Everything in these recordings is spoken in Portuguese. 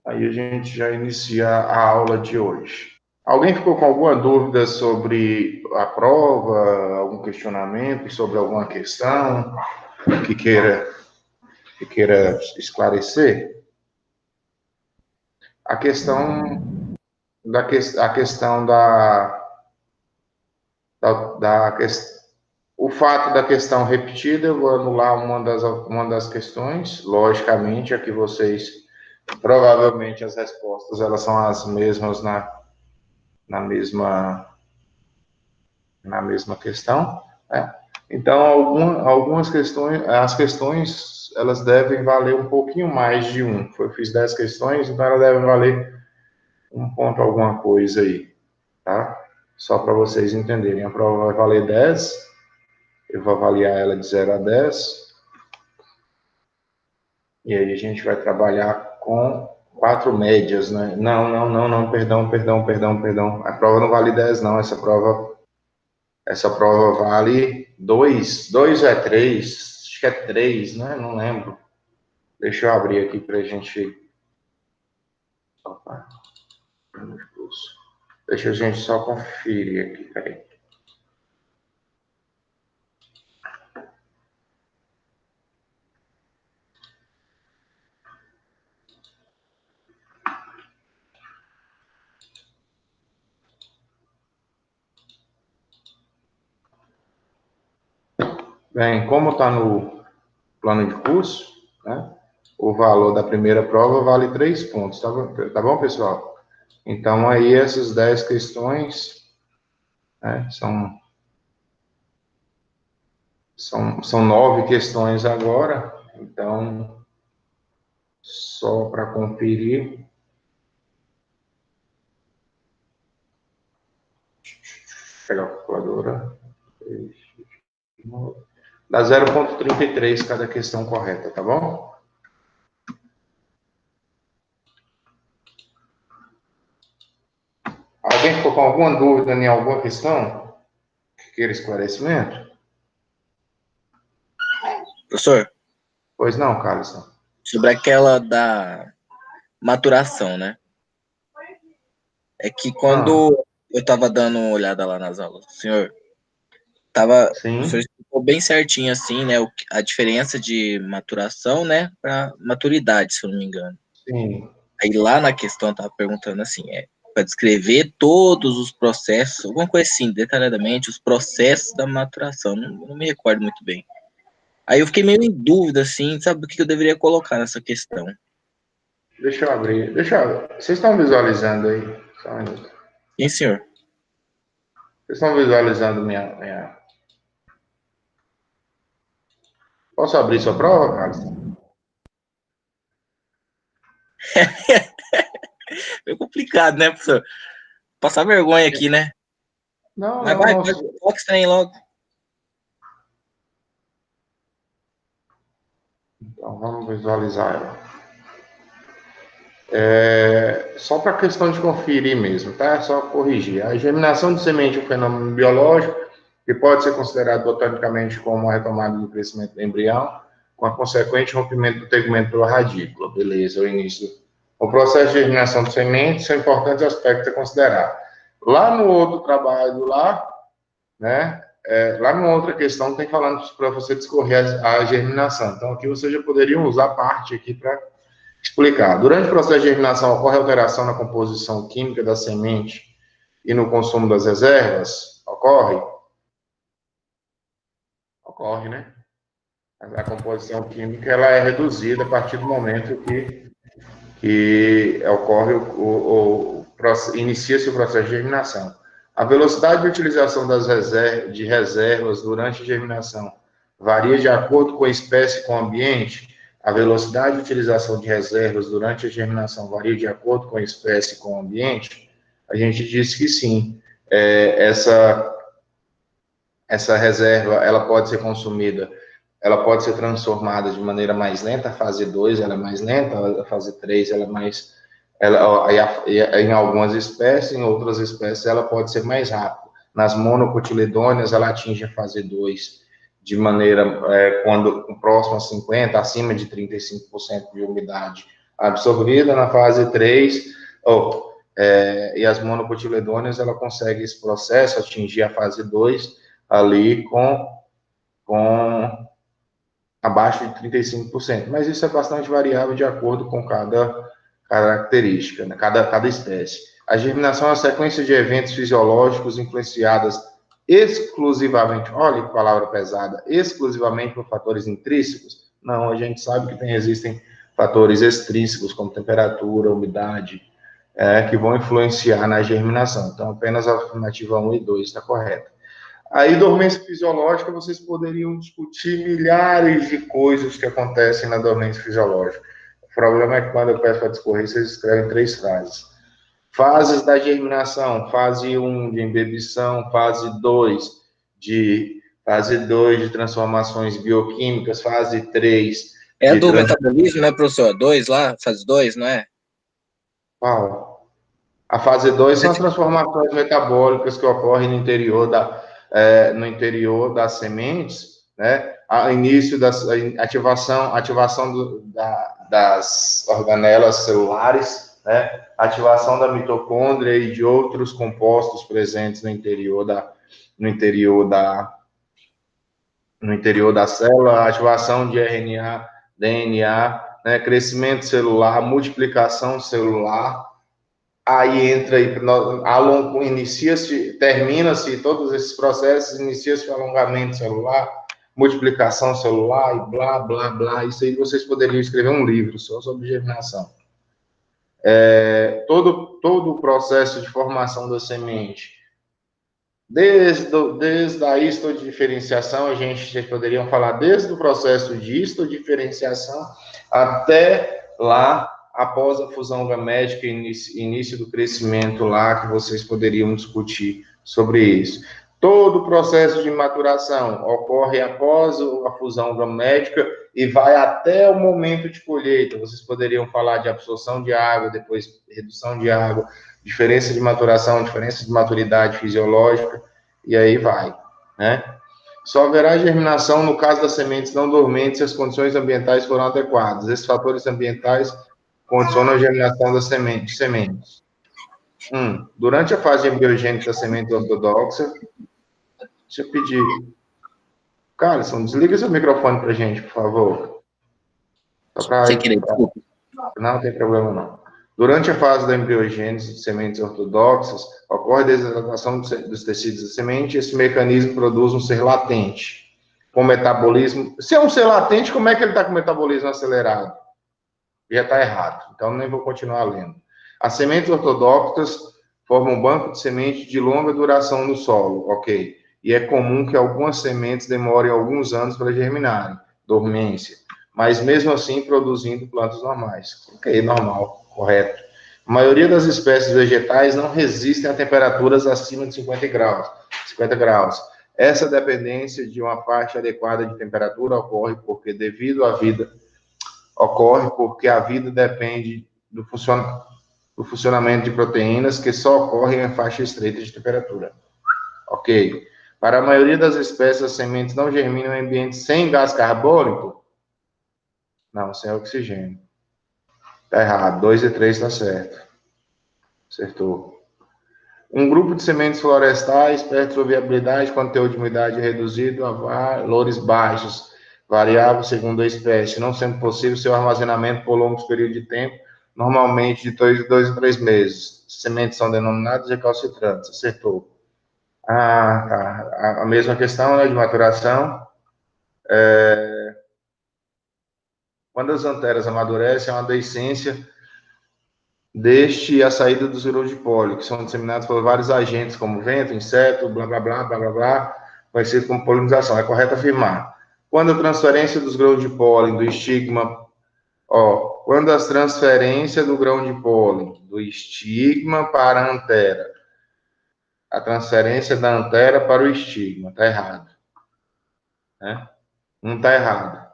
Aí a gente já inicia a aula de hoje. Alguém ficou com alguma dúvida sobre a prova, algum questionamento sobre alguma questão que queira esclarecer? A questão a questão o fato da questão repetida, eu vou anular uma das questões, logicamente, aqui vocês, provavelmente as respostas, elas são as mesmas na mesma, na mesma questão, né? Então, algumas questões, as questões, elas devem valer um pouquinho mais de um. Eu fiz 10 questões, então elas devem valer um ponto alguma coisa aí, tá? Só para vocês entenderem. A prova vai valer 10, eu vou avaliar ela de 0 a 10, e aí a gente vai trabalhar com 4 médias, né? Não, perdão. A prova não vale 10, não. Essa prova vale 2. 2 é 3? Acho que é 3, né? Não lembro. Deixa eu abrir aqui para a gente. Opa. Deixa a gente só conferir aqui, peraí. Bem, como está no plano de curso, né? O valor da primeira prova vale 3 pontos, tá bom, pessoal? Então, aí, essas 10 questões, né, são 9 questões agora, então, só para conferir. Vou pegar a calculadora. Dá 0,33 cada questão correta, tá bom? Alguém ficou com alguma dúvida em alguma questão que queira esclarecimento? Professor? Pois não, Carlos. Sobre aquela da maturação, né? É que quando eu estava dando uma olhada lá nas aulas, o senhor explicou bem certinho assim, né? A diferença de maturação, né? Para maturidade, se eu não me engano. Sim. Aí lá na questão eu tava perguntando assim, para descrever todos os processos, alguma coisa assim, detalhadamente, os processos da maturação. Não me recordo muito bem. Aí eu fiquei meio em dúvida, assim, sabe do que eu deveria colocar nessa questão. Deixa eu abrir. Vocês estão visualizando aí? Só um minuto. Sim, senhor. Vocês estão visualizando minha... Posso abrir sua prova, Carlos? É complicado, né, professor? Passar vergonha aqui, né? Não, Mas não, vai, não. coloca isso aí logo. Então, vamos visualizar ela. Só para questão de conferir mesmo, tá? Só corrigir. A germinação de semente é um fenômeno biológico que pode ser considerado botanicamente como a retomada do crescimento do embrião, com a consequente rompimento do tegumento pela radícula. Beleza, o início. O processo de germinação de sementes são importantes aspectos a considerar. Lá no outro trabalho, né? Lá numa outra questão tem falando para você discorrer a germinação. Então, aqui você já poderia usar parte aqui para explicar. Durante o processo de germinação, ocorre alteração na composição química da semente e no consumo das reservas? Ocorre? Ocorre, né? A composição química ela é reduzida a partir do momento que ocorre inicia-se o processo de germinação. A velocidade de utilização de reservas durante a germinação varia de acordo com a espécie e com o ambiente. A velocidade de utilização de reservas durante a germinação varia de acordo com a espécie e com o ambiente. A gente disse que sim. Essa reserva ela pode ser consumida, ela pode ser transformada de maneira mais lenta. A fase 2 ela é mais lenta, a fase 3 ela é mais. Em algumas espécies, em outras espécies, ela pode ser mais rápida. Nas monocotiledôneas, ela atinge a fase 2 de maneira, quando próximo a 50%, acima de 35% de umidade, absorvida na fase 3, e as monocotiledôneas, ela consegue esse processo, atingir a fase 2, ali com abaixo de 35%. Mas isso é bastante variável de acordo com cada característica, né? cada espécie. A germinação é uma sequência de eventos fisiológicos influenciadas exclusivamente, olha que palavra pesada, exclusivamente por fatores intrínsecos? Não, a gente sabe que existem fatores extrínsecos, como temperatura, umidade, que vão influenciar na germinação. Então, apenas a alternativa 1 e 2 está correta. Aí, dormência fisiológica, vocês poderiam discutir milhares de coisas que acontecem na dormência fisiológica. O problema é que quando eu peço para discorrer, vocês escrevem 3 frases. Fases da germinação, fase 1 de embebição, fase 2 de transformações bioquímicas, fase 3 É a do metabolismo, né, professor? 2 lá, fase 2, não é? Qual? A fase 2 são as transformações metabólicas que ocorrem no interior das sementes, né? A início da ativação das organelas celulares, né? Ativação da mitocôndria e de outros compostos presentes no interior da célula, ativação de RNA, DNA, né? Crescimento celular, multiplicação celular. Aí entra, termina-se todos esses processos, inicia-se o alongamento celular, multiplicação celular e blá, blá, blá. Isso aí vocês poderiam escrever um livro só sobre germinação. Todo o processo de formação da semente, desde a histodiferenciação, a gente poderia falar desde o processo de histodiferenciação até lá, após a fusão gamética e início do crescimento lá, que vocês poderiam discutir sobre isso. Todo o processo de maturação ocorre após a fusão gamética e vai até o momento de colheita. Vocês poderiam falar de absorção de água, depois redução de água, diferença de maturação, diferença de maturidade fisiológica, e aí vai, né? Só haverá germinação no caso das sementes não dormentes se as condições ambientais foram adequadas. Esses fatores ambientais condicionam a germinação das sementes. Durante a fase embriogênica da semente ortodoxa, deixa eu pedir. Carlson, desliga seu microfone para gente, por favor. Não tem problema, não. Durante a fase da embriogênese de sementes ortodoxas, ocorre a desidratação dos tecidos da semente e esse mecanismo produz um ser latente, com metabolismo... Se é um ser latente, como é que ele está com o metabolismo acelerado? Já está errado, então nem vou continuar lendo. As sementes ortodoxas formam um banco de semente de longa duração no solo, ok? E é comum que algumas sementes demorem alguns anos para germinarem, dormência, mas mesmo assim produzindo plantas normais. Ok, normal, correto. A maioria das espécies vegetais não resistem a temperaturas acima de 50 graus. Essa dependência de uma faixa adequada de temperatura ocorre porque a vida depende do funcionamento de proteínas que só ocorrem em faixa estreita de temperatura. Ok. Para a maioria das espécies, as sementes não germinam em ambientes sem gás carbônico? Não, sem oxigênio. Está errado. 2 e 3 está certo. Acertou. Um grupo de sementes florestais perde sua viabilidade quando tem de umidade reduzido a valores baixos, variável segundo a espécie, não sendo possível seu armazenamento por longos períodos de tempo, normalmente de 2 a 3 meses. Sementes são denominadas recalcitrantes. Acertou. Tá. A mesma questão, né, de maturação. Quando as anteras amadurecem, há uma deiscência a saída dos grãos de pólen, que são disseminados por vários agentes, como vento, inseto, blá, blá, blá, blá, blá, blá, conhecido como polinização. É correto afirmar. Quando a transferência dos grãos de pólen do estigma... quando a transferência do grão de pólen do estigma para a antera, a transferência da antera para o estigma, está errado. Né? Não está errado.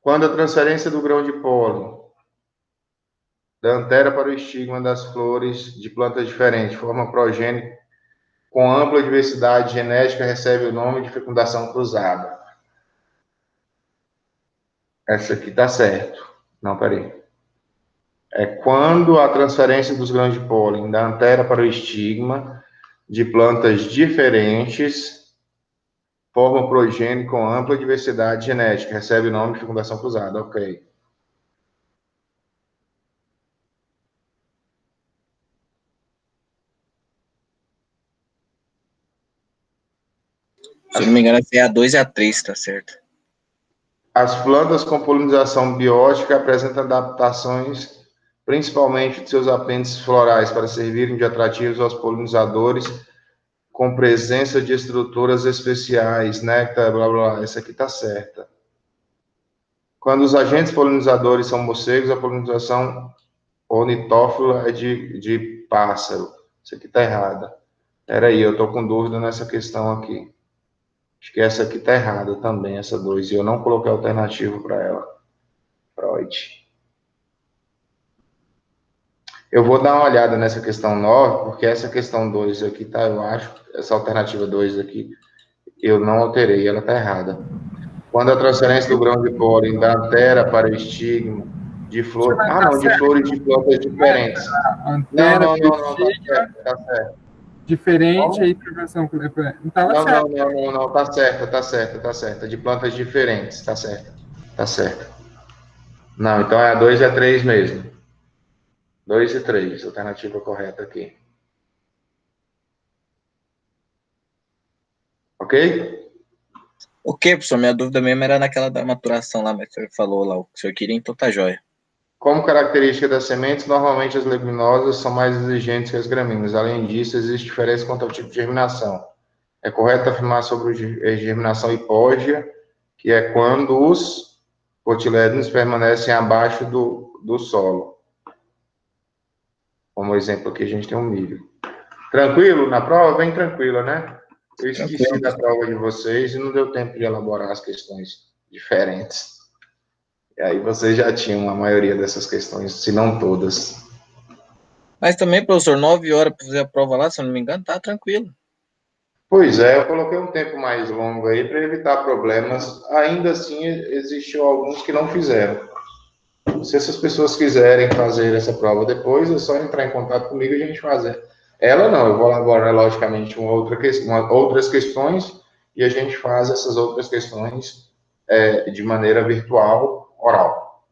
Quando a transferência do grão de pólen da antera para o estigma das flores de plantas diferentes, forma progênio com ampla diversidade genética, recebe o nome de fecundação cruzada. Essa aqui está certo. Não, peraí. É quando a transferência dos grãos de pólen da antera para o estigma de plantas diferentes forma progênio com ampla diversidade genética, recebe o nome de fecundação cruzada, ok. Se eu não me engano, é a 2 e a 3, tá certo? As plantas com polinização biótica apresentam adaptações, principalmente de seus apêndices florais, para servirem de atrativos aos polinizadores, com presença de estruturas especiais, néctar, blá, blá, blá. Essa aqui está certa. Quando os agentes polinizadores são morcegos, a polinização ornitófila é de pássaro. Isso aqui está errada. Espera aí, eu estou com dúvida nessa questão aqui. Acho que essa aqui está errada também, essa 2, e eu não coloquei alternativo para ela. Freud. Eu vou dar uma olhada nessa questão 9, porque essa questão 2 aqui tá, eu acho, essa alternativa 2 aqui, eu não alterei, ela está errada. Quando a transferência do grão de pólen da antera para o estigma de flor, não, de flores de plantas diferentes. Não, tá certo. Diferente aí progressão. Então, não, tá certa, de plantas diferentes, tá certo. Não, então é a 2 e a 3 mesmo. 2 e 3, alternativa correta aqui. Ok? Ok, professor, minha dúvida mesmo era naquela da maturação lá, mas o senhor falou lá o que o senhor queria, então tá jóia. Como característica das sementes, normalmente as leguminosas são mais exigentes que as gramíneas. Além disso, existe diferença quanto ao tipo de germinação. É correto afirmar sobre a germinação hipógea, que é quando os cotilédonos permanecem abaixo do solo. Como exemplo aqui, a gente tem um milho. Tranquilo? Na prova, bem tranquila, né? Eu esqueci da prova de vocês e não deu tempo de elaborar as questões diferentes. E aí vocês já tinham a maioria dessas questões, se não todas. Mas também, professor, 9 horas para fazer a prova lá, se eu não me engano, tá tranquilo. Pois é, eu coloquei um tempo mais longo aí para evitar problemas. Ainda assim, existiu alguns que não fizeram. Se essas pessoas quiserem fazer essa prova depois, é só entrar em contato comigo e a gente fazer. Ela não, eu vou elaborar, logicamente, outras questões e a gente faz essas outras questões de maneira virtual, oral.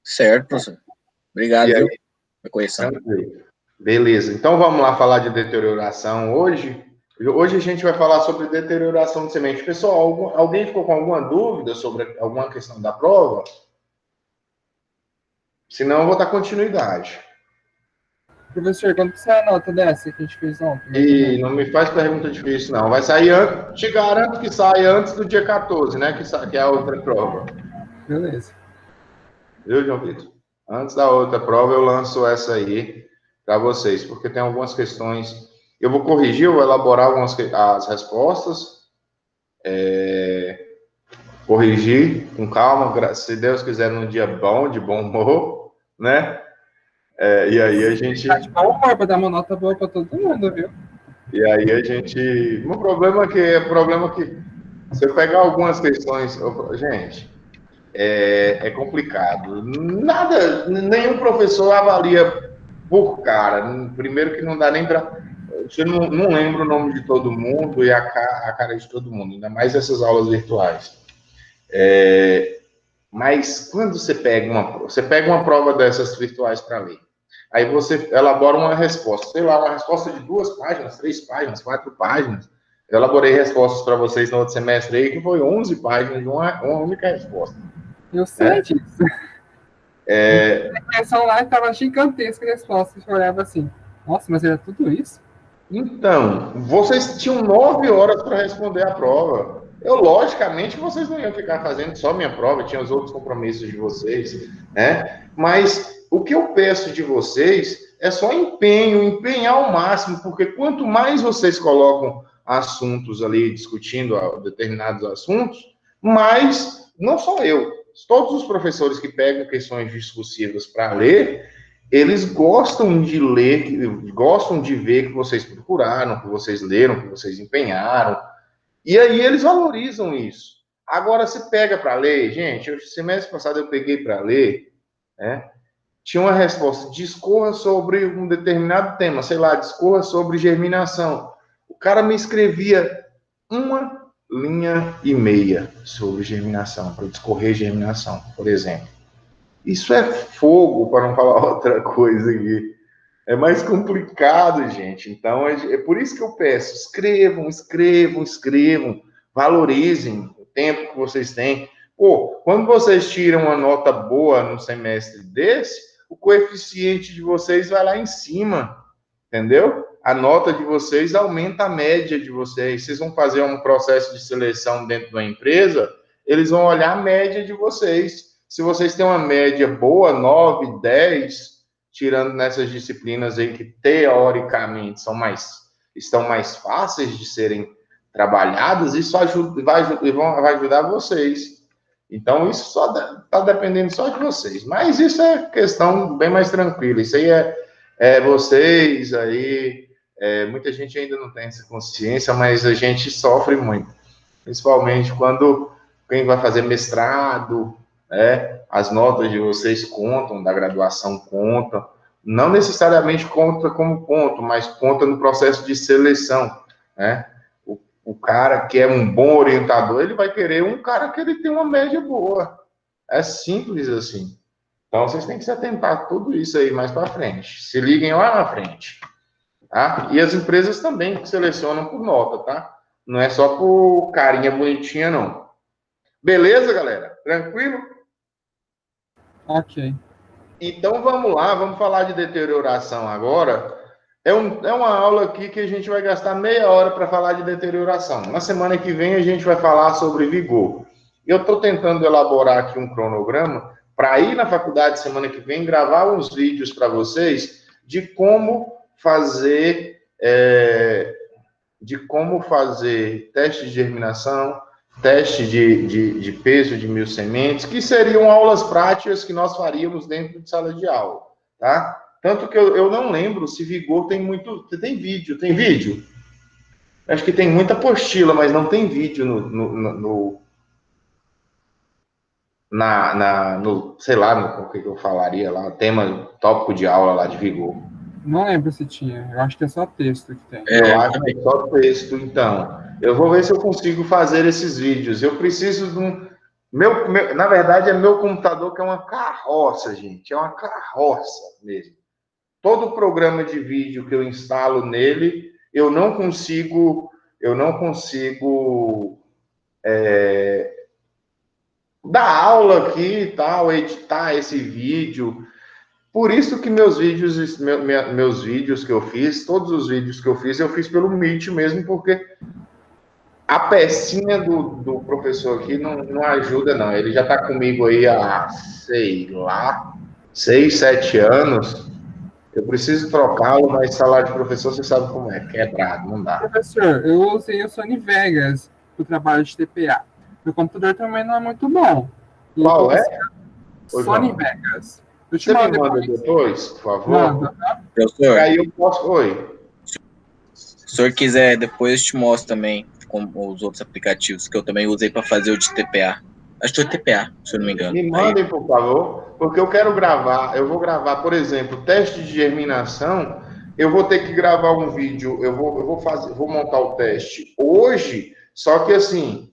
Certo, professor. Obrigado, E aí, viu? Pela correção. Beleza, então vamos lá falar de deterioração hoje. Hoje a gente vai falar sobre deterioração de semente. Pessoal, alguém ficou com alguma dúvida sobre alguma questão da prova? Senão eu vou dar continuidade. Professor, quando que sai a nota dessa que a gente fez ontem? E não me faz pergunta difícil, não. Vai sair antes, te garanto que sai antes do dia 14, né? Que é a outra prova. Beleza. Viu, João Vitor? Antes da outra prova, eu lanço essa aí para vocês, porque tem algumas questões. Eu vou corrigir, eu vou elaborar as respostas. Corrigir com calma, se Deus quiser, num dia bom, de bom humor, né? E aí a gente. Tá de bom humor para dar uma nota boa para todo mundo, viu? E aí a gente. O problema é que você pegar algumas questões. Gente, é complicado. Nenhum professor avalia por cara. Primeiro que não dá nem para. Você não lembra o nome de todo mundo e a cara de todo mundo, ainda mais essas aulas virtuais. Mas quando você pega uma prova dessas virtuais para ler, aí você elabora uma resposta, sei lá, uma resposta de 2 páginas, 3 páginas, 4 páginas. Eu elaborei respostas para vocês no outro semestre aí, que foi 11 páginas de uma única resposta. Eu sei disso. A questão lá estava gigantesca a resposta. Eu olhava assim, nossa, mas era tudo isso? Então, vocês tinham 9 horas para responder a prova. Logicamente, vocês não iam ficar fazendo só minha prova, tinha os outros compromissos de vocês, né? Mas o que eu peço de vocês é só empenhar ao máximo, porque quanto mais vocês colocam assuntos ali, discutindo determinados assuntos, mais, não só eu, todos os professores que pegam questões discursivas para ler, eles gostam de ler, gostam de ver que vocês procuraram, que vocês leram, que vocês empenharam. E aí eles valorizam isso. Agora, se pega para ler, gente, o semestre passado eu peguei para ler, né? Tinha uma resposta, discorra sobre um determinado tema, sei lá, discorra sobre germinação. O cara me escrevia 1,5 linha sobre germinação, para discorrer germinação, por exemplo. Isso é fogo, para não falar outra coisa aqui. É mais complicado, gente. Então, é por isso que eu peço, escrevam, valorizem o tempo que vocês têm. Pô, quando vocês tiram uma nota boa no semestre desse, o coeficiente de vocês vai lá em cima, entendeu? A nota de vocês aumenta a média de vocês. Vocês vão fazer um processo de seleção dentro da empresa, eles vão olhar a média de vocês. Se vocês têm uma média boa, 9, 10, tirando nessas disciplinas aí que teoricamente estão mais fáceis de serem trabalhadas, isso vai ajudar vocês. Então, isso só está dependendo só de vocês. Mas isso é questão bem mais tranquila. Isso aí é vocês aí. Muita gente ainda não tem essa consciência, mas a gente sofre muito. Principalmente quando quem vai fazer mestrado, as notas de vocês contam, da graduação contam. Não necessariamente conta como ponto, mas conta no processo de seleção, né? O cara que é um bom orientador, ele vai querer um cara que ele tem uma média boa. É simples assim. Então, vocês têm que se atentar a tudo isso aí mais para frente. Se liguem lá na frente. Tá? E as empresas também que selecionam por nota, tá? Não é só por carinha bonitinha, não. Beleza, galera? Tranquilo? Ok. Então, vamos lá. Vamos falar de deterioração agora. É uma aula aqui que a gente vai gastar meia hora para falar de deterioração. Na semana que vem a gente vai falar sobre vigor. Eu estou tentando elaborar aqui um cronograma para ir na faculdade semana que vem gravar uns vídeos para vocês de como fazer teste de germinação, teste de peso de 1.000 sementes, que seriam aulas práticas que nós faríamos dentro de sala de aula, tá? Tanto que eu não lembro se vigor tem muito... Tem vídeo? Tem vídeo? Acho que tem muita apostila, mas não tem vídeo sei lá, no que eu falaria lá, tema tópico de aula lá de vigor. Não lembro se tinha. Eu acho que é só texto que tem. Eu acho que é só texto, então. Eu vou ver se eu consigo fazer esses vídeos. Eu preciso de um... na verdade, é meu computador que é uma carroça, gente. É uma carroça mesmo. Todo programa de vídeo que eu instalo nele, eu não consigo dar aula aqui e tal, editar esse vídeo. Por isso que meus vídeos que eu fiz, todos os vídeos que eu fiz pelo Meet mesmo, porque a pecinha do professor aqui não ajuda, não. Ele já está comigo aí há, sei lá, 6, 7 anos. Eu preciso trocá-lo, mas salário de professor, você sabe como é, quebrado, não dá. Professor, eu usei o Sony Vegas para o trabalho de TPA. Meu computador também não é muito bom. Qual é? Sony Vegas. Você me manda depois, por favor? Manda. Professor, aí eu posso... Oi. Se o senhor quiser, depois eu te mostro também como os outros aplicativos que eu também usei para fazer o de TPA. Acho que foi TPA, se eu não me engano. Me mandem, por favor, porque eu quero gravar. Eu vou gravar, por exemplo, teste de germinação. Eu vou ter que gravar um vídeo. Eu vou montar o teste hoje. Só que assim,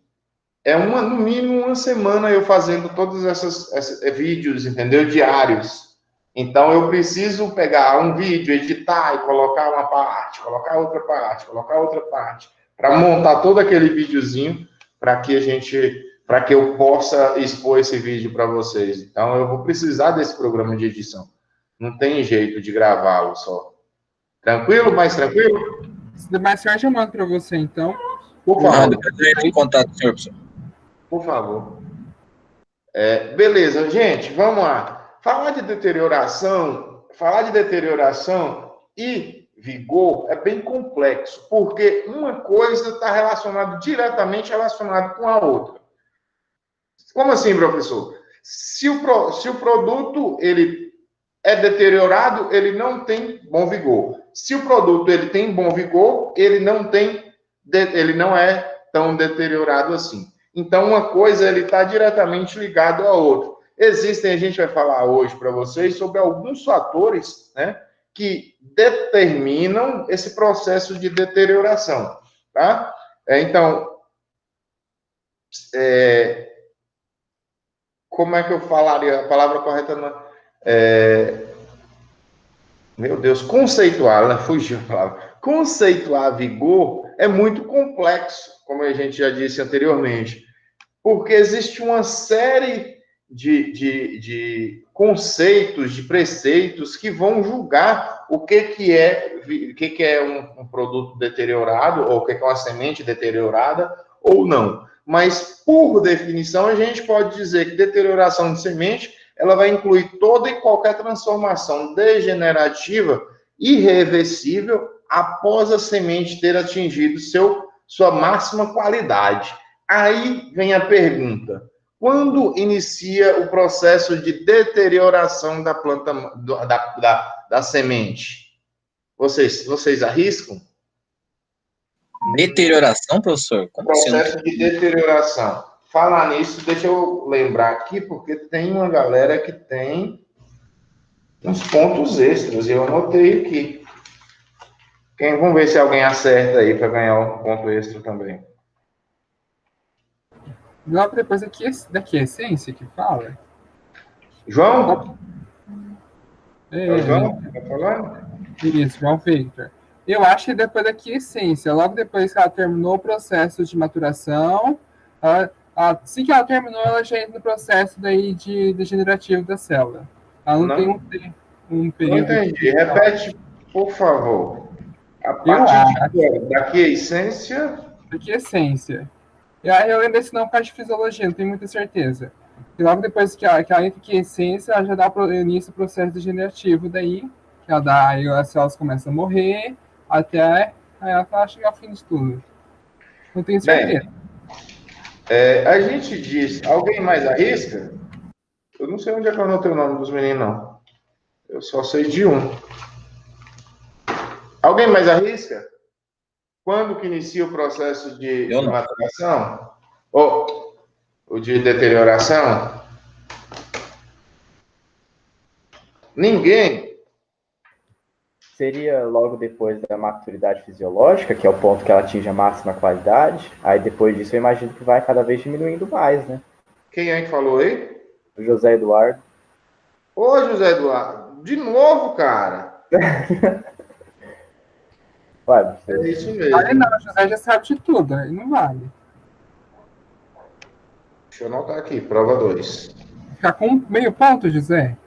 no mínimo uma semana eu fazendo todos esses vídeos, entendeu? Diários. Então eu preciso pegar um vídeo, editar e colocar uma parte, colocar outra parte, para montar todo aquele videozinho para que eu possa expor esse vídeo para vocês. Então, eu vou precisar desse programa de edição. Não tem jeito de gravá-lo só. Tranquilo? Mais tranquilo? Se der mais tarde, eu mando para você, então. Por favor. Depois eu entro em contato, senhor, professor. Por favor. Beleza, gente, vamos lá. Falar de deterioração e vigor é bem complexo, porque uma coisa está diretamente relacionada com a outra. Como assim, professor? Se o produto ele é deteriorado, ele não tem bom vigor. Se o produto ele tem bom vigor, ele não é tão deteriorado assim. Então, uma coisa ele está diretamente ligado à outra. Existem, a gente vai falar hoje para vocês sobre alguns fatores, né, que determinam esse processo de deterioração, tá? Então, como é que eu falaria a palavra correta? Meu Deus, conceituar, né? Fugiu a palavra. Conceituar vigor é muito complexo, como a gente já disse anteriormente, porque existe uma série de conceitos, de preceitos que vão julgar o que é um produto deteriorado, ou o que é uma semente deteriorada, ou não. Mas, por definição, a gente pode dizer que deterioração de semente ela vai incluir toda e qualquer transformação degenerativa irreversível após a semente ter atingido sua máxima qualidade. Aí vem a pergunta: quando inicia o processo de deterioração da planta, da semente? Vocês arriscam? Deterioração, professor? Como processo de deterioração. Falar nisso, deixa eu lembrar aqui, porque tem uma galera que tem uns pontos extras, e eu anotei aqui. Vamos ver se alguém acerta aí para ganhar um ponto extra também. Logo depois daqui é essência que fala? João? É João? Tá falando? Isso, João Victor. Eu acho que depois da quiescência, logo depois que ela terminou o processo de maturação, assim que ela terminou, ela já entra no processo daí de degenerativo da célula. Ela não tem um período... Não entendi. Repete, por favor. A partir da quiescência... Da quiescência. Eu lembro desse nome por causa de fisiologia, não tenho muita certeza. E logo depois que ela entra em quiescência, ela já dá início ao processo degenerativo daí, que ela dá, aí as células começam a morrer, até aí ela chegar ao fim de tudo. Não tenho certeza. Bem, a gente diz, alguém mais arrisca? Eu não sei onde é que eu anotei o nome dos meninos, não. Eu só sei de um. Alguém mais arrisca? Quando que inicia o processo de maturação? Ou o de deterioração? Ninguém? Seria logo depois da maturidade fisiológica, que é o ponto que ela atinge a máxima qualidade. Aí depois disso eu imagino que vai cada vez diminuindo mais, né? Quem é que falou aí? O José Eduardo. Ô, José Eduardo, de novo, cara. Vai, é isso mesmo. Aí não, o José já sabe de tudo, aí não vale. Deixa eu anotar aqui, prova 2. Ficar com meio ponto, José?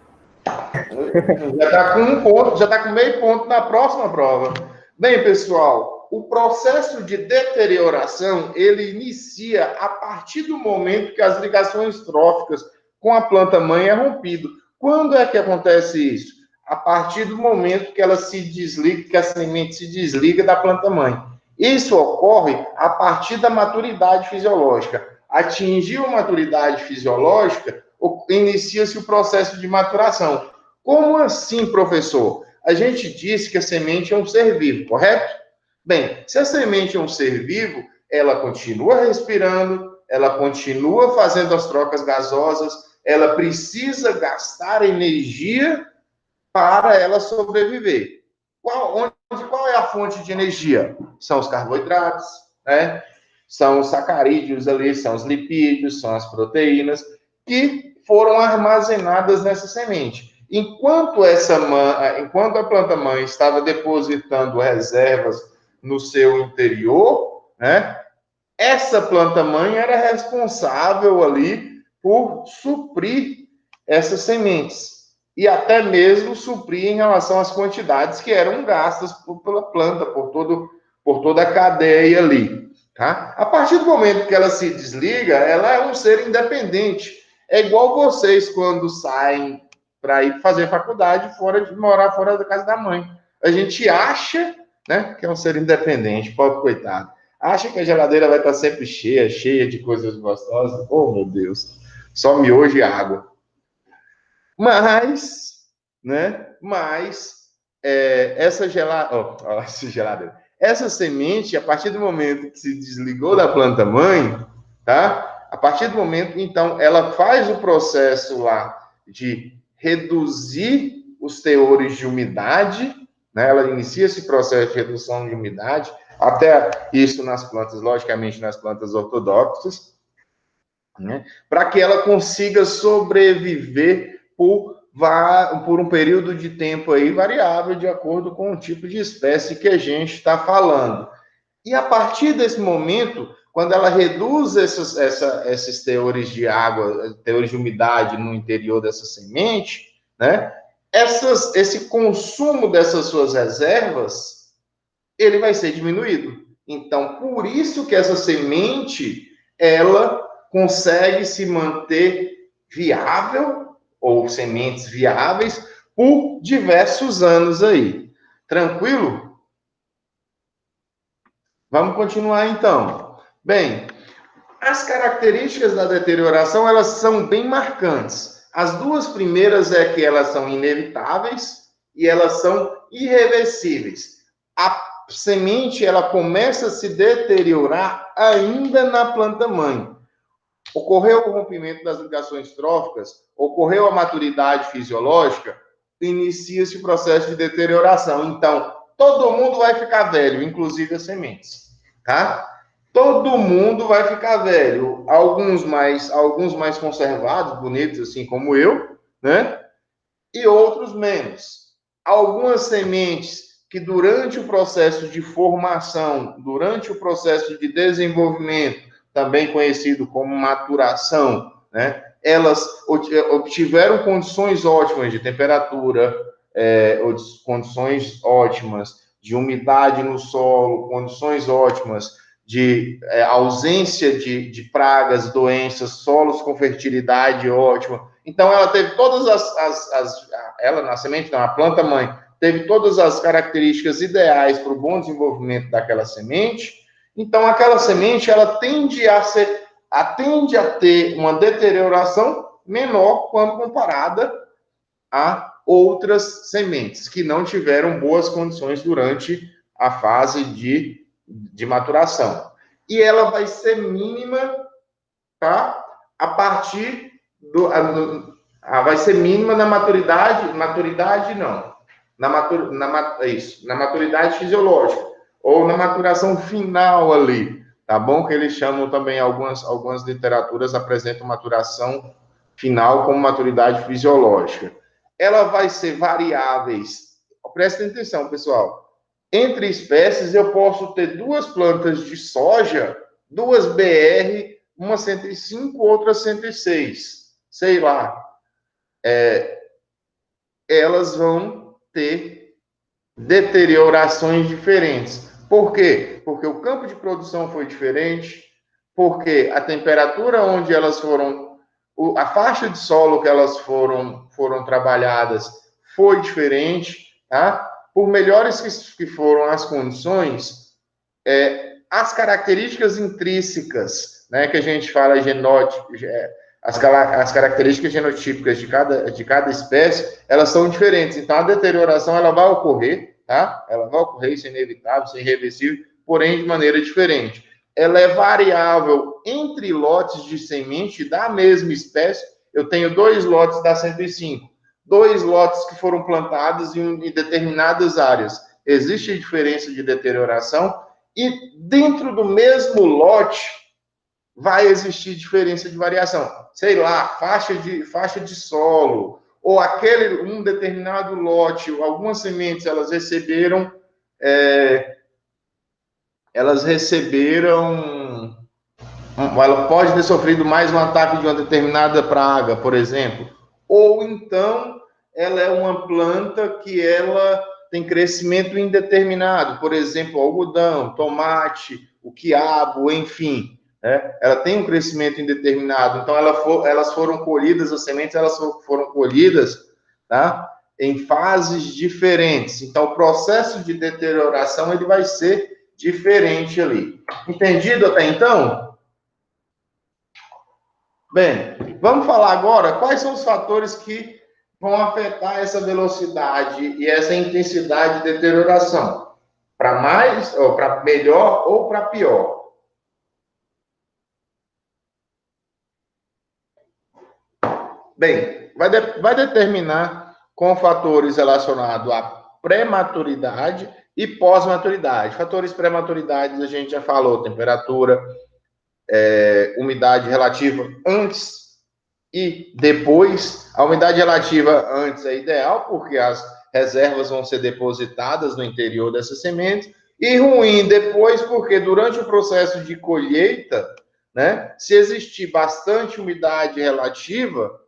Já está com um ponto, já está com meio ponto na próxima prova. Bem, pessoal, o processo de deterioração, ele inicia a partir do momento que as ligações tróficas com a planta-mãe é rompido. Quando é que acontece isso? A partir do momento que ela se desliga, que a semente se desliga da planta-mãe. Isso ocorre a partir da maturidade fisiológica. Atingiu a maturidade fisiológica, inicia-se o processo de maturação. Como assim, professor? A gente disse que a semente é um ser vivo, correto? Bem, se a semente é um ser vivo, ela continua respirando, ela continua fazendo as trocas gasosas, ela precisa gastar energia para ela sobreviver. Qual é a fonte de energia? São os carboidratos, né? São os sacarídeos ali, são os lipídios, são as proteínas, que foram armazenadas nessa semente. Enquanto a planta-mãe estava depositando reservas no seu interior, né, essa planta-mãe era responsável ali por suprir essas sementes e até mesmo suprir em relação às quantidades que eram gastas pela planta, por toda a cadeia ali. Tá? A partir do momento que ela se desliga, ela é um ser independente. É igual vocês quando saem para ir fazer faculdade, morar fora da casa da mãe. A gente acha, né, que é um ser independente, pobre coitado. Acha que a geladeira vai estar sempre cheia de coisas gostosas. Oh, meu Deus. Só miojo e água. Essa semente, a partir do momento que se desligou da planta-mãe, tá? A partir do momento, então, ela faz o processo lá de reduzir os teores de umidade, né? Ela inicia esse processo de redução de umidade, até isso nas plantas, logicamente nas plantas ortodoxas, né? Para que ela consiga sobreviver por um período de tempo aí variável, de acordo com o tipo de espécie que a gente está falando. E a partir desse momento, quando ela reduz esses teores de água, teores de umidade no interior dessa semente, né? Esse consumo dessas suas reservas, ele vai ser diminuído. Então, por isso que essa semente, ela consegue se manter viável, ou sementes viáveis, por diversos anos aí. Tranquilo? Vamos continuar, então. Bem, as características da deterioração, elas são bem marcantes. As duas primeiras é que elas são inevitáveis e elas são irreversíveis. A semente, ela começa a se deteriorar ainda na planta-mãe. Ocorreu o rompimento das ligações tróficas, ocorreu a maturidade fisiológica, inicia-se o processo de deterioração. Então, todo mundo vai ficar velho, inclusive as sementes, tá? Todo mundo vai ficar velho. Alguns mais conservados, bonitos, assim como eu, né? E outros menos. Algumas sementes que durante o processo de formação, durante o processo de desenvolvimento, também conhecido como maturação, né? Elas obtiveram condições ótimas de temperatura, condições ótimas de umidade no solo, condições ótimas de ausência de pragas, doenças, solos com fertilidade ótima. Então, ela teve todas ela, na semente, não, a planta-mãe, teve todas as características ideais para o bom desenvolvimento daquela semente. Então, aquela semente, ela tende a ter uma deterioração menor quando comparada a outras sementes que não tiveram boas condições durante a fase de maturação. E ela vai ser mínima, tá? A partir vai ser mínima na maturidade não. Na maturidade fisiológica, ou na maturação final ali, tá bom? Que eles chamam também, algumas literaturas apresentam maturação final como maturidade fisiológica. Ela vai ser variáveis. Prestem atenção, pessoal. Entre espécies, eu posso ter duas plantas de soja, duas BR, uma 105, outra 106. Sei lá. Elas vão ter deteriorações diferentes. Por quê? Porque o campo de produção foi diferente, porque a temperatura onde elas foram, a faixa de solo que elas foram trabalhadas foi diferente, tá? Por melhores que foram as condições, as características intrínsecas, né, que a gente fala genótipo, as características genotípicas de cada espécie, elas são diferentes. Então, a deterioração, ela vai ocorrer, tá? Ela vai ocorrer, isso é inevitável, isso é irreversível, porém de maneira diferente. Ela é variável entre lotes de semente da mesma espécie. Eu tenho 2 lotes da 105, 2 lotes que foram plantados em determinadas áreas. Existe diferença de deterioração e dentro do mesmo lote vai existir diferença de variação. Sei lá, faixa de solo, ou um determinado lote, algumas sementes, elas receberam, ela pode ter sofrido mais um ataque de uma determinada praga, por exemplo. Ou então, ela é uma planta que ela tem crescimento indeterminado, por exemplo, algodão, tomate, o quiabo, enfim. Ela tem um crescimento indeterminado, então elas foram colhidas, as sementes elas foram colhidas, tá? Em fases diferentes. Então, o processo de deterioração ele vai ser diferente ali. Entendido até então? Bem, vamos falar agora quais são os fatores que vão afetar essa velocidade e essa intensidade de deterioração. Para mais, ou para melhor, ou para pior. Bem, vai determinar com fatores relacionados à pré-maturidade e pós-maturidade. Fatores pré-maturidade a gente já falou, temperatura, umidade relativa antes e depois. A umidade relativa antes é ideal, porque as reservas vão ser depositadas no interior dessas sementes, e ruim depois, porque durante o processo de colheita, né, se existir bastante umidade relativa,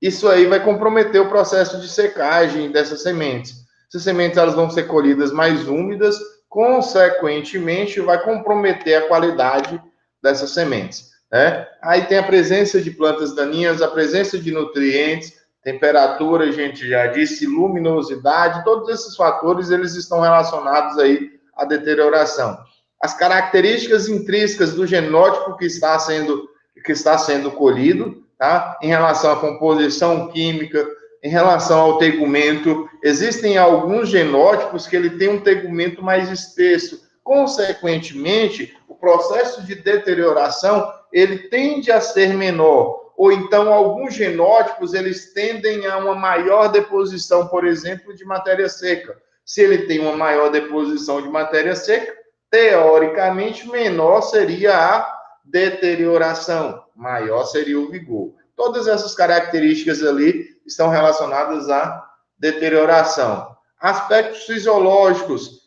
isso aí vai comprometer o processo de secagem dessas sementes. Essas sementes elas vão ser colhidas mais úmidas, consequentemente vai comprometer a qualidade dessas sementes, né? Aí tem a presença de plantas daninhas, a presença de nutrientes, temperatura, a gente já disse, luminosidade, todos esses fatores eles estão relacionados aí à deterioração. As características intrínsecas do genótipo que está sendo colhido, tá? Em relação à composição química, em relação ao tegumento, existem alguns genótipos que ele tem um tegumento mais espesso. Consequentemente, o processo de deterioração, ele tende a ser menor. Ou então, alguns genótipos, eles tendem a uma maior deposição, por exemplo, de matéria seca. Se ele tem uma maior deposição de matéria seca, teoricamente, menor seria a deterioração, maior seria o vigor. Todas essas características ali estão relacionadas à deterioração. Aspectos fisiológicos,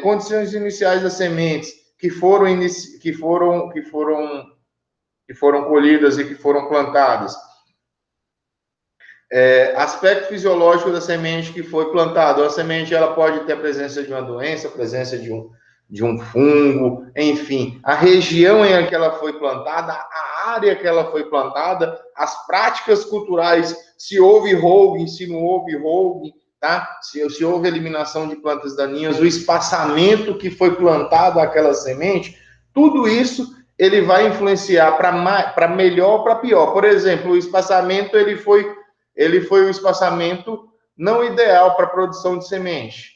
condições iniciais das sementes que foram colhidas e que foram plantadas. Aspecto fisiológico da semente que foi plantada. A semente ela pode ter a presença de uma doença, a presença de um fungo, enfim, a região em que ela foi plantada, a área que ela foi plantada, as práticas culturais, se houve holding, se não houve holding, tá? Se houve eliminação de plantas daninhas, o espaçamento que foi plantado aquela semente, tudo isso ele vai influenciar para melhor ou para pior. Por exemplo, o espaçamento ele foi o espaçamento não ideal para a produção de semente.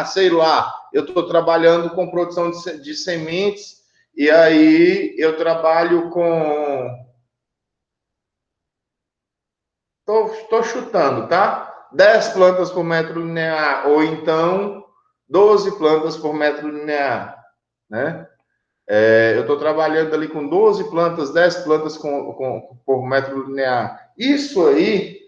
Sei lá, eu estou trabalhando com produção de sementes e aí eu trabalho com... Estou chutando, tá? 10 plantas por metro linear, ou então 12 plantas por metro linear, né? Eu estou trabalhando ali com 12 plantas, 10 plantas por metro linear. Isso aí,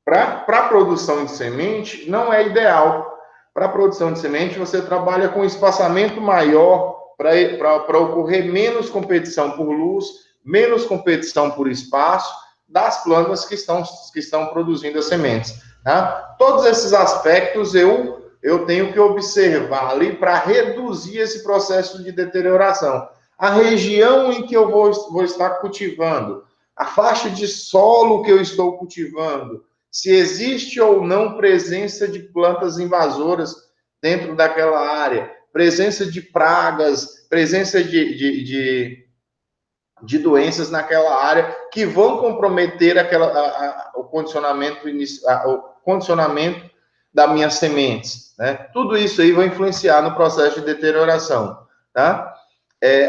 para a produção de semente, não é ideal. Para a produção de semente, você trabalha com espaçamento maior para ocorrer menos competição por luz, menos competição por espaço das plantas que estão produzindo as sementes. Tá? Todos esses aspectos eu tenho que observar ali para reduzir esse processo de deterioração. A região em que eu vou estar cultivando, a faixa de solo que eu estou cultivando, se existe ou não presença de plantas invasoras dentro daquela área, presença de pragas, presença de doenças naquela área que vão comprometer o condicionamento das minhas sementes, né? Tudo isso aí vai influenciar no processo de deterioração, tá?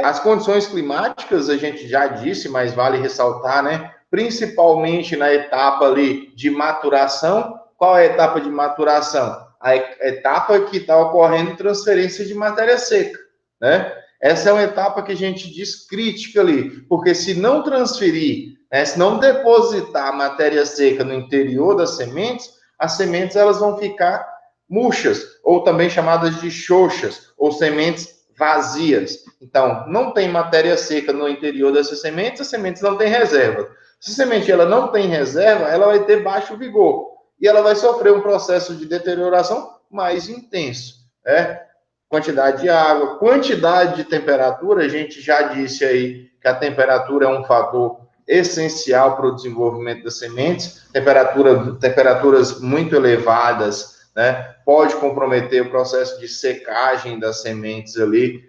As condições climáticas, a gente já disse, mas vale ressaltar, né? Principalmente na etapa ali de maturação. Qual é a etapa de maturação? A etapa que está ocorrendo transferência de matéria seca, né? Essa é uma etapa que a gente diz crítica ali, porque se não transferir, né, se não depositar a matéria seca no interior das sementes, as sementes elas vão ficar murchas, ou também chamadas de xoxas, ou sementes vazias. Então, não tem matéria seca no interior dessas sementes, as sementes não têm reserva. Se a semente ela não tem reserva, ela vai ter baixo vigor, e ela vai sofrer um processo de deterioração mais intenso, né? Quantidade de água, quantidade de temperatura, a gente já disse aí que a temperatura é um fator essencial para o desenvolvimento das sementes. Temperaturas muito elevadas, né, pode comprometer o processo de secagem das sementes ali.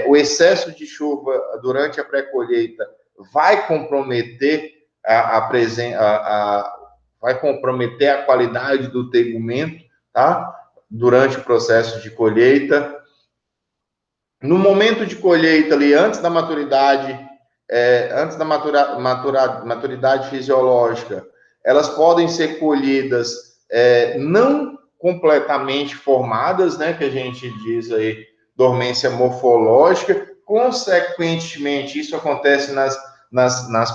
O excesso de chuva durante a pré-colheita vai comprometer vai comprometer a qualidade do tegumento, tá? Durante o processo de colheita. No momento de colheita ali, antes da maturidade, antes da maturidade fisiológica, elas podem ser colhidas não completamente formadas, né, que a gente diz aí, dormência morfológica. Consequentemente, isso acontece nas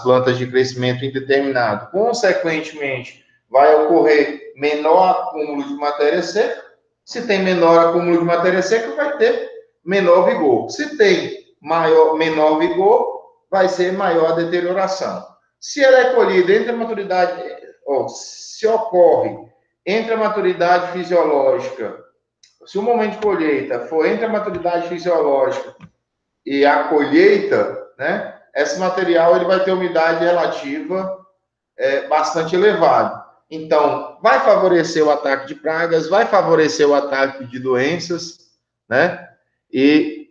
plantas de crescimento indeterminado. Consequentemente, vai ocorrer menor acúmulo de matéria seca. Se tem menor acúmulo de matéria seca, vai ter menor vigor. Se tem menor vigor, vai ser maior deterioração. Se ela é colhida entre a maturidade, se ocorre entre a maturidade fisiológica, se o momento de colheita for entre a maturidade fisiológica e a colheita, né, esse material ele vai ter umidade relativa bastante elevada. Então, vai favorecer o ataque de pragas, vai favorecer o ataque de doenças, né? E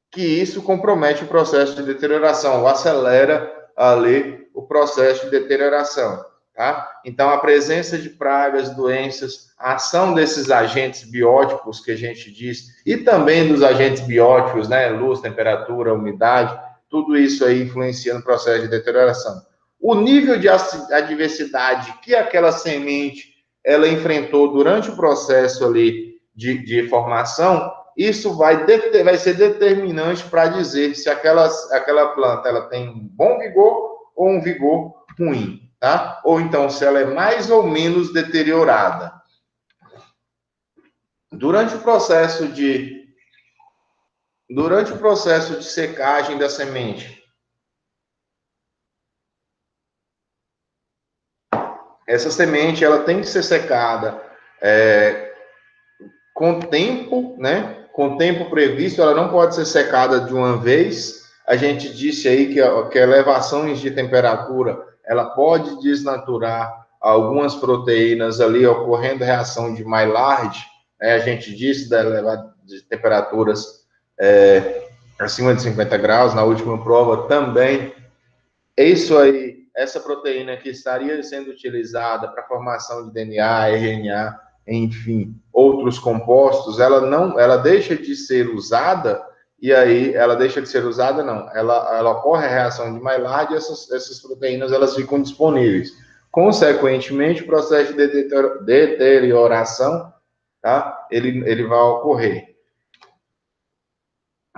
que isso compromete o processo de deterioração, ou acelera ali o processo de deterioração, tá? Então, a presença de pragas, doenças, a ação desses agentes bióticos que a gente diz, e também dos agentes bióticos, né? Luz, temperatura, umidade, tudo isso aí influencia no processo de deterioração. O nível de adversidade que aquela semente ela enfrentou durante o processo ali de formação, isso vai ser determinante para dizer se aquela planta ela tem um bom vigor ou um vigor ruim, tá? Ou então se ela é mais ou menos deteriorada. Durante o processo de secagem da semente, essa semente ela tem que ser secada com tempo, né? Com tempo previsto, ela não pode ser secada de uma vez. A gente disse aí que elevações de temperatura ela pode desnaturar algumas proteínas ali, ocorrendo reação de Maillard. A gente disse da elevada de temperaturas acima de 50 graus na última prova também. Isso aí, essa proteína que estaria sendo utilizada para a formação de DNA, RNA, enfim, outros compostos, ela deixa de ser usada, e aí ela deixa de ser usada, não, ela ocorre a reação de Maillard e essas proteínas elas ficam disponíveis. Consequentemente, o processo de deterioração, tá? Ele vai ocorrer.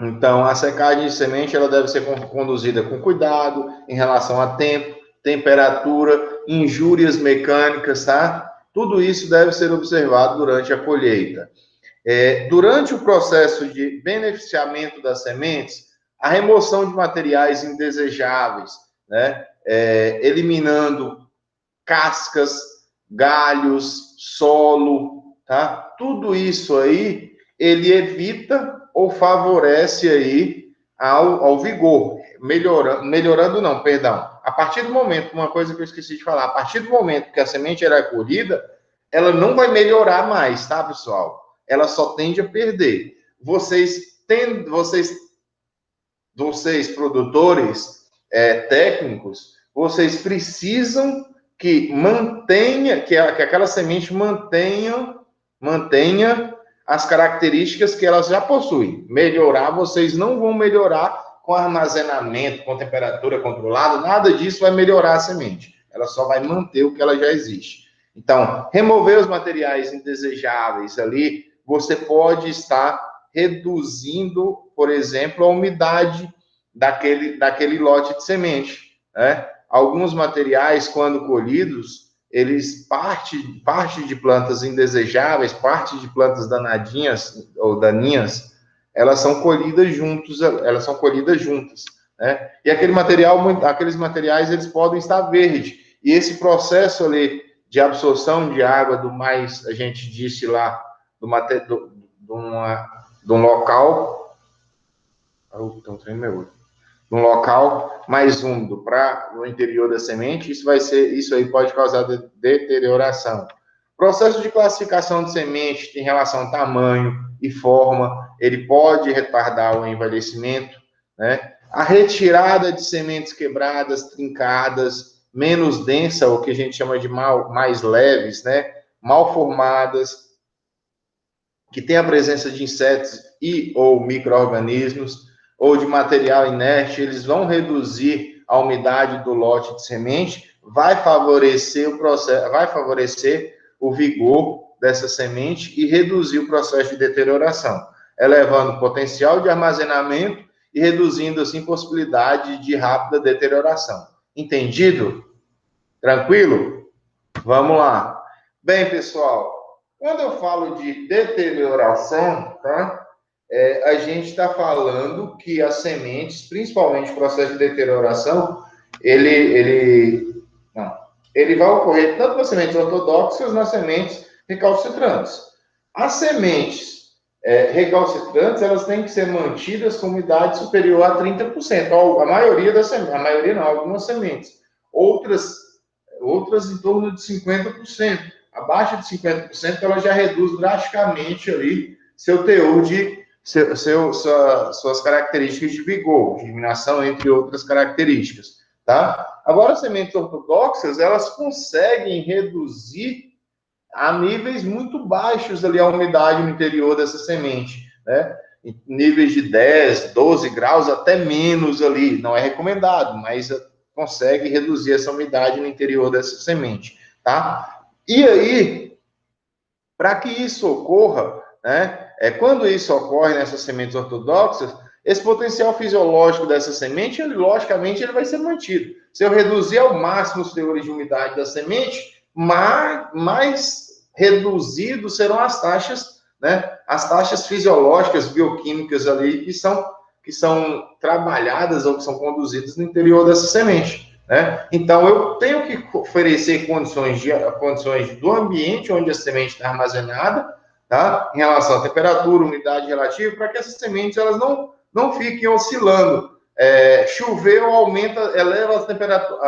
Então, a secagem de semente ela deve ser conduzida com cuidado em relação a tempo, temperatura, injúrias mecânicas, tá? Tudo isso deve ser observado durante a colheita. Durante o processo de beneficiamento das sementes, a remoção de materiais indesejáveis, né? Eliminando cascas, galhos, solo, tá? Tudo isso aí, ele evita ou favorece aí ao vigor, melhorando não, perdão. A partir do momento, uma coisa que eu esqueci de falar, a partir do momento que a semente era colhida, ela não vai melhorar mais, tá, pessoal? Ela só tende a perder. Vocês produtores técnicos, vocês precisam que aquela semente mantenha as características que elas já possuem. Melhorar, vocês não vão melhorar com armazenamento, com temperatura controlada, nada disso vai melhorar a semente. Ela só vai manter o que ela já existe. Então, remover os materiais indesejáveis ali, você pode estar reduzindo, por exemplo, a umidade daquele lote de semente, né? Alguns materiais, quando colhidos, eles parte de plantas indesejáveis, parte de plantas danadinhas ou daninhas, elas são colhidas juntas, né? E aqueles materiais eles podem estar verdes. E esse processo ali de absorção de água a gente disse lá, de um local, de um local mais úmido para o interior da semente, isso aí pode causar deterioração. Processo de classificação de semente em relação ao tamanho e forma, ele pode retardar o envelhecimento, né? A retirada de sementes quebradas, trincadas, menos densa, o que a gente chama de mais leves, né? Mal formadas, que tem a presença de insetos e ou micro-organismos, ou de material inerte, eles vão reduzir a umidade do lote de semente, vai favorecer o processo, vai favorecer o vigor dessa semente e reduzir o processo de deterioração, elevando o potencial de armazenamento e reduzindo, assim, possibilidade de rápida deterioração. Entendido? Tranquilo? Vamos lá. Bem, pessoal, quando eu falo de deterioração, tá? A gente está falando que as sementes, principalmente o processo de deterioração, ele vai ocorrer tanto nas sementes ortodoxas quanto nas sementes recalcitrantes. As sementes recalcitrantes, elas têm que ser mantidas com umidade superior a 30%. A maioria das sementes, a maioria não, algumas sementes. Outras em torno de 50%. Abaixo de 50%, ela já reduz drasticamente ali seu teor de suas características de vigor, germinação, entre outras características, tá? Agora, as sementes ortodoxas, elas conseguem reduzir a níveis muito baixos ali a umidade no interior dessa semente, né? Em níveis de 10, 12 graus, até menos ali, não é recomendado, mas consegue reduzir essa umidade no interior dessa semente, tá? E aí, para que isso ocorra, né? Quando isso ocorre nessas sementes ortodoxas, esse potencial fisiológico dessa semente, logicamente, ele vai ser mantido. Se eu reduzir ao máximo os teores de umidade da semente, mais reduzidos serão as taxas, né? As taxas fisiológicas, bioquímicas ali, que são trabalhadas ou que são conduzidas no interior dessa semente, né? Então, eu tenho que oferecer condições do ambiente onde a semente está armazenada, tá? Em relação à temperatura, umidade relativa, para que essas sementes elas não fiquem oscilando. Choveu, eleva a temperatura,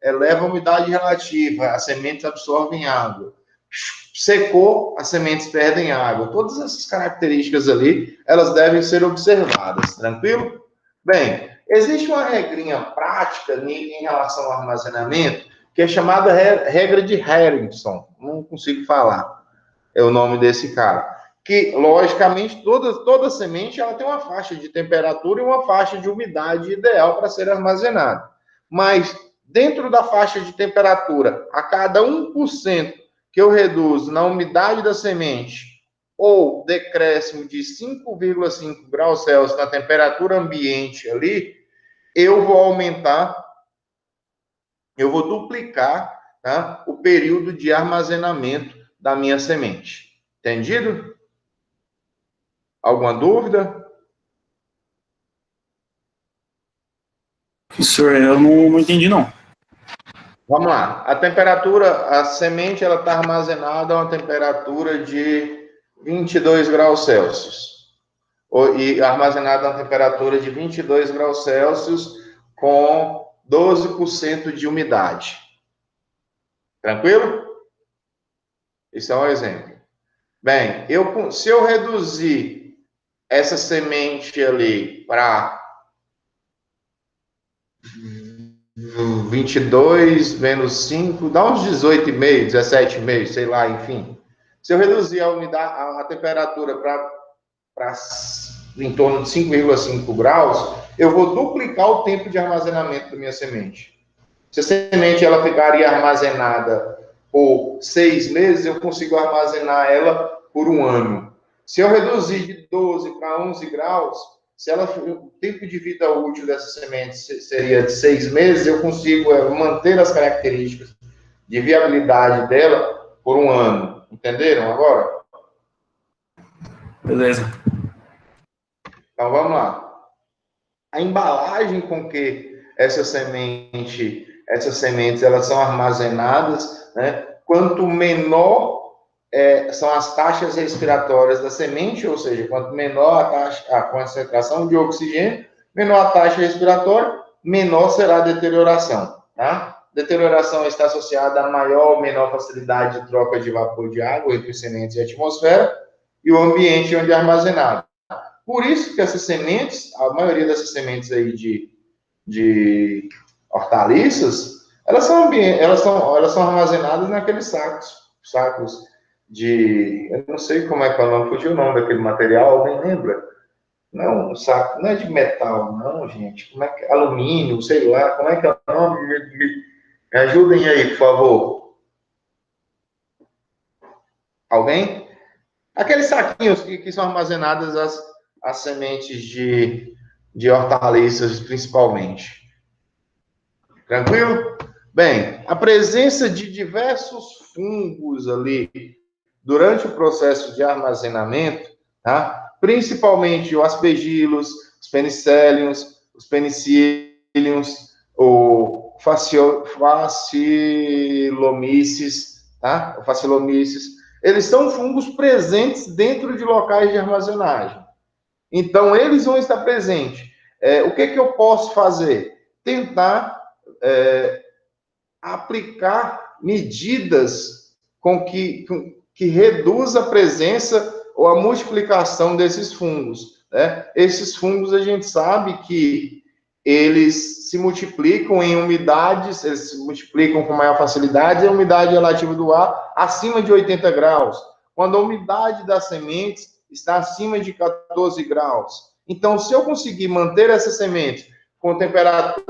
eleva a umidade relativa, as sementes absorvem água. Secou, as sementes perdem água. Todas essas características ali, elas devem ser observadas, tranquilo? Bem, existe uma regrinha prática em relação ao armazenamento, que é chamada regra de Harrison. Não consigo falar. É o nome desse cara. Que, logicamente, toda semente ela tem uma faixa de temperatura e uma faixa de umidade ideal para ser armazenada. Mas, dentro da faixa de temperatura, a cada 1% que eu reduzo na umidade da semente, ou decréscimo de 5,5 graus Celsius na temperatura ambiente ali, eu vou duplicar, tá, o período de armazenamento da minha semente. Entendido? Alguma dúvida? Professor, eu não entendi, não. Vamos lá. A semente, ela está armazenada a uma temperatura de 22 graus Celsius. E armazenada a uma temperatura de 22 graus Celsius com 12% de umidade. Tranquilo? Isso é um exemplo. Bem, se eu reduzir essa semente ali para 22 menos 5, dá uns 18,5, 17,5, sei lá, enfim. Se eu reduzir a temperatura para em torno de 5,5 graus, eu vou duplicar o tempo de armazenamento da minha semente. Se a semente ela ficaria armazenada por 6 meses, eu consigo armazenar ela por 1 ano. Se eu reduzir de 12 para 11 graus, o tempo de vida útil dessa semente seria de 6 meses, eu consigo manter as características de viabilidade dela por 1 ano. Entenderam agora? Beleza. Então, vamos lá. A embalagem com que essas sementes elas são armazenadas, né? Quanto menor são as taxas respiratórias da semente, ou seja, quanto menor a concentração de oxigênio, menor a taxa respiratória, menor será a deterioração, tá? Deterioração está associada a maior ou menor facilidade de troca de vapor de água entre sementes e atmosfera e o ambiente onde é armazenado. Por isso que essas sementes, a maioria dessas sementes aí de hortaliças, elas são armazenadas naqueles sacos de, eu não sei como é que é o nome, fugiu o nome daquele material, alguém lembra? Não, saco, não é de metal, não, gente. Como é que alumínio, sei lá, como é que é o nome? Me ajudem aí, por favor. Alguém? Aqueles saquinhos que são armazenadas as sementes de hortaliças, principalmente. Tranquilo? Bem, a presença de diversos fungos ali durante o processo de armazenamento, tá? Principalmente os aspergilos, os penicilliums, o Facilomyces, tá? O Facilomyces, eles são fungos presentes dentro de locais de armazenagem. Então, eles vão estar presentes. O que eu posso fazer? Tentar aplicar medidas que reduz a presença ou a multiplicação desses fungos. Né? Esses fungos, a gente sabe que eles se multiplicam em umidades, eles se multiplicam com maior facilidade em umidade relativa do ar acima de 80 graus, quando a umidade das sementes está acima de 14 graus. Então, se eu conseguir manter essas sementes com temperatura,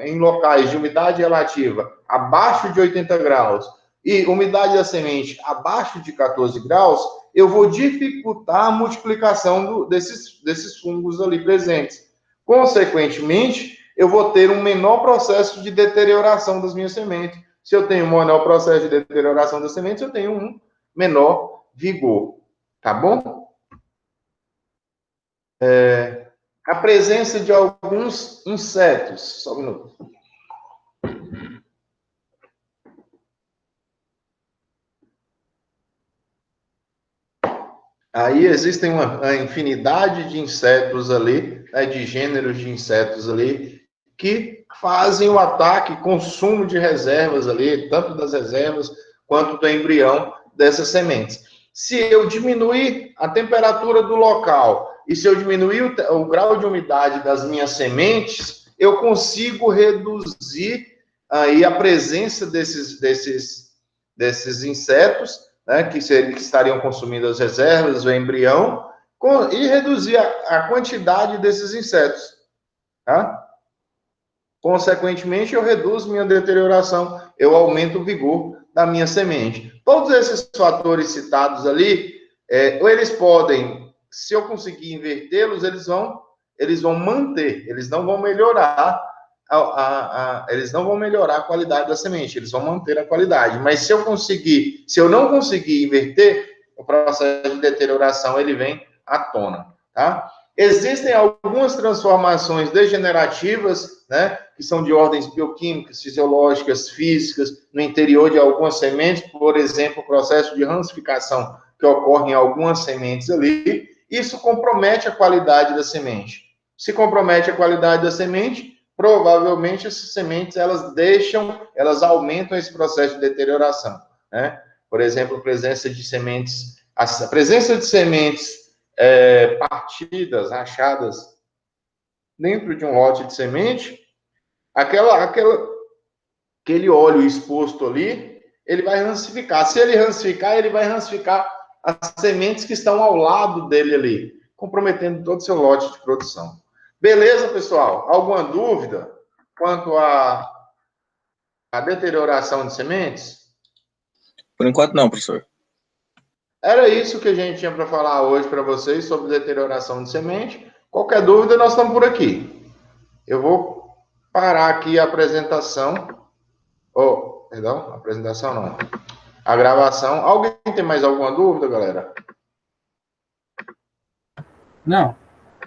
em locais de umidade relativa abaixo de 80 graus e umidade da semente abaixo de 14 graus, eu vou dificultar a multiplicação desses fungos ali presentes. Consequentemente, eu vou ter um menor processo de deterioração das minhas sementes. Se eu tenho um menor processo de deterioração das sementes, eu tenho um menor vigor. Tá bom? A presença de alguns insetos. Só um minuto. Aí existem uma infinidade de insetos ali, né, de gêneros de insetos ali, que fazem o ataque, consumo de reservas ali, tanto das reservas quanto do embrião dessas sementes. Se eu diminuir a temperatura do local e se eu diminuir o grau de umidade das minhas sementes, eu consigo reduzir aí a presença desses insetos, né, que estariam consumindo as reservas, o embrião, e reduzir a quantidade desses insetos. Tá? Consequentemente, eu reduzo minha deterioração, eu aumento o vigor da minha semente. Todos esses fatores citados ali, eles podem, se eu conseguir invertê-los, eles vão manter, eles não vão melhorar eles não vão melhorar a qualidade da semente, eles vão manter a qualidade. Mas se eu não conseguir inverter, o processo de deterioração ele vem à tona, tá? Existem algumas transformações degenerativas, né, que são de ordens bioquímicas, fisiológicas, físicas, no interior de algumas sementes, por exemplo, o processo de rancificação que ocorre em algumas sementes ali, isso compromete a qualidade da semente. Se compromete a qualidade da semente, provavelmente essas sementes elas aumentam esse processo de deterioração, né? Por exemplo, a presença de sementes partidas, rachadas dentro de um lote de semente, aquele óleo exposto ali, ele vai rancificar. Se ele rancificar, ele vai rancificar as sementes que estão ao lado dele ali, comprometendo todo o seu lote de produção. Beleza, pessoal? Alguma dúvida quanto à deterioração de sementes? Por enquanto não, professor. Era isso que a gente tinha para falar hoje para vocês sobre deterioração de semente. Qualquer dúvida, nós estamos por aqui. Eu vou parar aqui a apresentação. Perdão, apresentação não. A gravação. Alguém tem mais alguma dúvida, galera? Não.